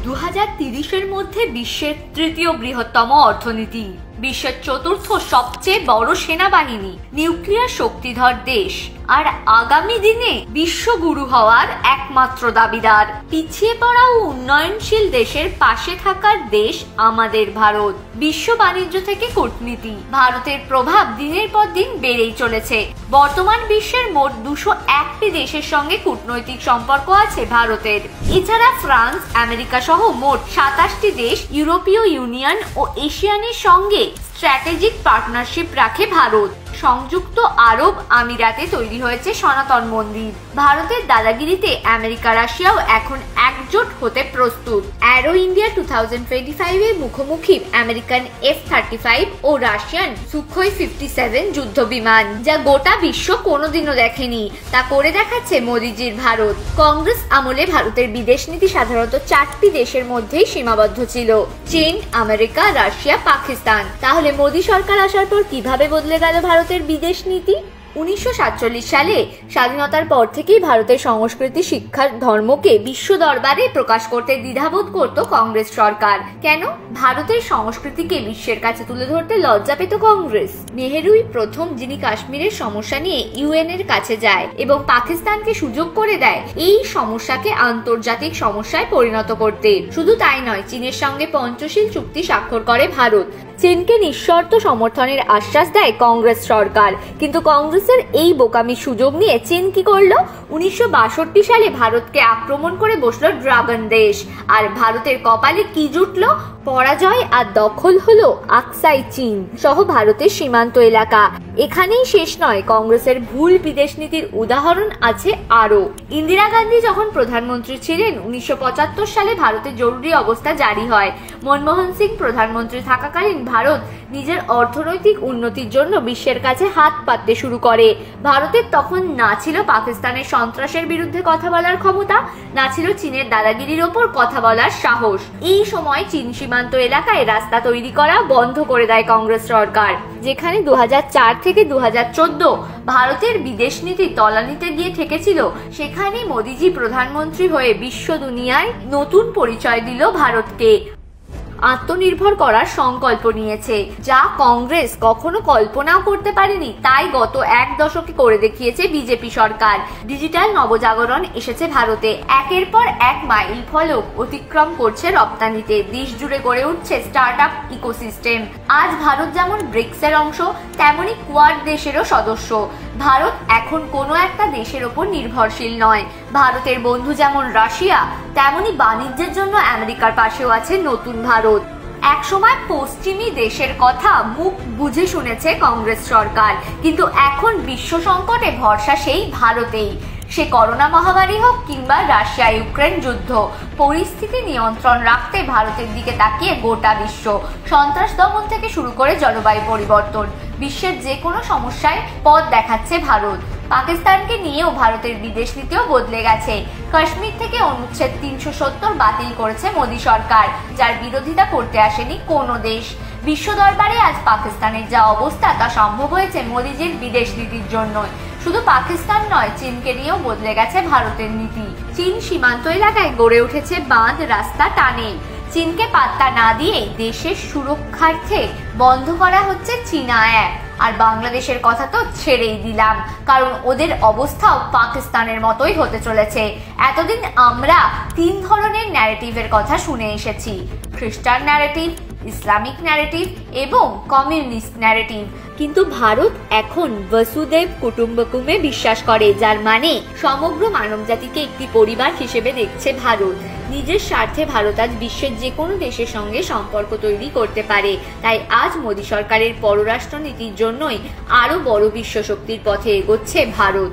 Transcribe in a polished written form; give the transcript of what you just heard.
2030-এর মধ্যে বিশ্বের তৃতীয় বৃহত্তম অর্থনীতি, বিশ্বের চতুর্থ সবচেয়ে বড় সেনাবাহিনী, নিউক্লিয়ার শক্তিধর দেশ আর আগামী দিনে বিশ্বগুরু হওয়ার একমাত্র দাবিদার। পিছিয়ে পড়া ও উন্নয়নশীল দেশের পাশে থাকার দেশ আমাদের ভারত। বিশ্ব বাণিজ্য থেকে কূটনীতি, ভারতের প্রভাব দিনের পর দিন বেড়েই চলেছে। বর্তমান বিশ্বের মোট 201টি দেশের সঙ্গে কূটনৈতিক সম্পর্ক আছে ভারতের। এছাড়া ফ্রান্স, আমেরিকা সহ মোট 27টি দেশ, ইউরোপীয় ইউনিয়ন ও এশিয়ানের সঙ্গে স্ট্র্যাটেজিক পার্টনারশিপ রাখে ভারত। সংযুক্ত আরব আমিরাতে তৈরি হয়েছে সনাতন মন্দির। ভারতের দাদাগিরিতে আমেরিকা, রাশিয়াও এখন একজোট হতে প্রস্তুত। অ্যারো ইন্ডিয়া 2025-এ মুখোমুখি আমেরিকান F-35 ও রাশিয়ান সুখোই 57 যুদ্ধ বিমান, যা গোটা বিশ্ব কোনোদিনও দেখেনি, তা করে দেখাচ্ছে মোদিজির ভারত। কংগ্রেস আমলে ভারতের বিদেশ নীতি সাধারণত 4টি দেশের মধ্যেই সীমাবদ্ধ ছিল: চীন, আমেরিকা, রাশিয়া, পাকিস্তান। তাহলে মোদি সরকার আসার পর কিভাবে বদলে গেল ভারতের বিদেশ নীতি? 1947 সালে স্বাধীনতার পর থেকেই ভারতের সংস্কৃতি, শিক্ষা, ধর্মকে বিশ্ব দরবারে প্রকাশ করতে দ্বিধাবোধ করত কংগ্রেস সরকার। কেন? ভারতের সংস্কৃতিকে বিশ্বের কাছে তুলে ধরতে লজ্জা পেত কংগ্রেস। নেহেরুই প্রথম, যিনি কাশ্মীরের সমস্যা নিয়ে UN এর কাছে যায় এবং পাকিস্তানকে সুযোগ করে দেয় এই সমস্যাকে আন্তর্জাতিক সমস্যায় পরিণত করতে। শুধু তাই নয়, চীনের সঙ্গে পঞ্চশীল চুক্তি স্বাক্ষর করে ভারত। চীনকে নিঃশর্ত সমর্থনের আশ্বাস দেয় কংগ্রেস সরকার। কিন্তু কংগ্রেসের এই বোকামির সুযোগ নিয়ে চীন কি করলো? 1962 সালে ভারতকে আক্রমণ করে বসলো ড্রাগন দেশ। আর ভারতের কপালে কি জুটলো? পরাজয় আর দখল হলো আকসাই চীন সহ ভারতের সীমান্ত এলাকা। এখানেই শেষ নয়, কংগ্রেসের ভুল বিদেশ নীতির উদাহরণ আছে আরো। ইন্দিরা গান্ধী যখন প্রধানমন্ত্রী ছিলেন, 1975 সালে ভারতে জরুরি অবস্থা জারি হয়। মনমোহন সিং প্রধানমন্ত্রী থাকাকালীন ভারত নিজের অর্থনৈতিক উন্নতির জন্য বিশ্বের কাছে হাত পাততে শুরু করে। ভারতের তখন না ছিল পাকিস্তানের সন্ত্রাসের বিরুদ্ধে কথা বলার ক্ষমতা, না ছিল চীনের দাদাগিরির ওপর কথা বলার সাহস। এই সময় চীন সীমান্ত এলাকায় রাস্তা তৈরি করা বন্ধ করে দেয় কংগ্রেস সরকার। যেখানে 2004 থেকে 2014 ভারতের বিদেশ নীতি তলানিতে গিয়ে ঠেকেছিল, সেখানে মোদিজি প্রধানমন্ত্রী হয়ে বিশ্ব দুনিয়ায় নতুন পরিচয় দিল ভারতকে। আত্মনির্ভর করার সংকল্প নিয়েছে, যা কংগ্রেস কখনো কল্পনাও করতে পারেনি। তাই গত এক দশকে করে দেখিয়েছে বিজেপি সরকার। ডিজিটাল নবজাগরণ এসেছে ভারতে। একের পর এক মাইল ফলক অতিক্রম করছে রপ্তানিতে। দেশ জুড়ে গড়ে উঠছে স্টার্টআপ ইকোসিস্টেম। আজ ভারত যেমন ব্রিক্সের অংশ, তেমনি কোয়াড দেশেরও সদস্য। ভারত এখন কোনো একটা দেশের ওপর নির্ভরশীল নয়। ভারতের বন্ধু যেমন রাশিয়া, তেমনি বাণিজ্যের জন্য আমেরিকার পাশেও আছে নতুন ভারত। একসময় পশ্চিমী দেশের কথা মুখ বুঝে শুনেছে কংগ্রেস সরকার, কিন্তু এখন বিশ্ব সংকটে ভরসা সেই ভারতেই। সে করোনা মহামারী হোক কিংবা রাশিয়া ইউক্রেন যুদ্ধ, পরিস্থিতি নিয়ন্ত্রণ রাখতে ভারতের দিকে তাকিয়ে গোটা বিশ্ব। সন্ত্রাস দমন থেকে শুরু করে জলবায়ু পরিবর্তন, বিশ্বের যে কোনো সমস্যায় পথ দেখাচ্ছে ভারত। পাকিস্তানকে নিয়েও ভারতের বিদেশ নীতিও বদলে গেছে। কাশ্মীর থেকে অনুচ্ছেদ 370 বাতিল করেছে মোদী সরকার, যার বিরোধিতা করতে আসেনি কোনো দেশ। বিশ্ব দরবারে আজ পাকিস্তানের যা অবস্থা, তা সম্ভব হয়েছে মোদিজির বিদেশ নীতির জন্য। শুধু পাকিস্তান নয়, চীনকে নিয়েও বদলে গেছে ভারতের নীতি। চীন সীমান্ত এলাকায় গড়ে উঠেছে বাঁধ, রাস্তা, টানেল। চীনকে পাত্তা না দিয়ে দেশের সুরক্ষার্থে বন্ধ করা হচ্ছে চীনা অ্যাপ। আর বাংলাদেশের কথা তো ছেড়েই দিলাম, কারণ ওদের অবস্থাও পাকিস্তানের মতোই হতে চলেছে। এতদিন আমরা 3 ধরনের ন্যারেটিভের কথা শুনে এসেছি: খ্রিস্টান ন্যারেটিভ, ইসলামিক ন্যারেটিভ এবং কমিউনিস্ট ন্যারেটিভ। কিন্তু ভারত এখন বসুদেব কুটুম্বকমে বিশ্বাস করে, যার মানে সমগ্র মানবজাতিকে একটি পরিবার হিসেবে দেখছে ভারত। নিজের স্বার্থে ভারত আজ বিশ্বের যে কোনো দেশের সঙ্গে সম্পর্ক তৈরি করতে পারে। তাই আজ মোদী সরকারের পররাষ্ট্র নীতির জন্যই আরো বড় বিশ্ব শক্তির পথে এগোচ্ছে ভারত।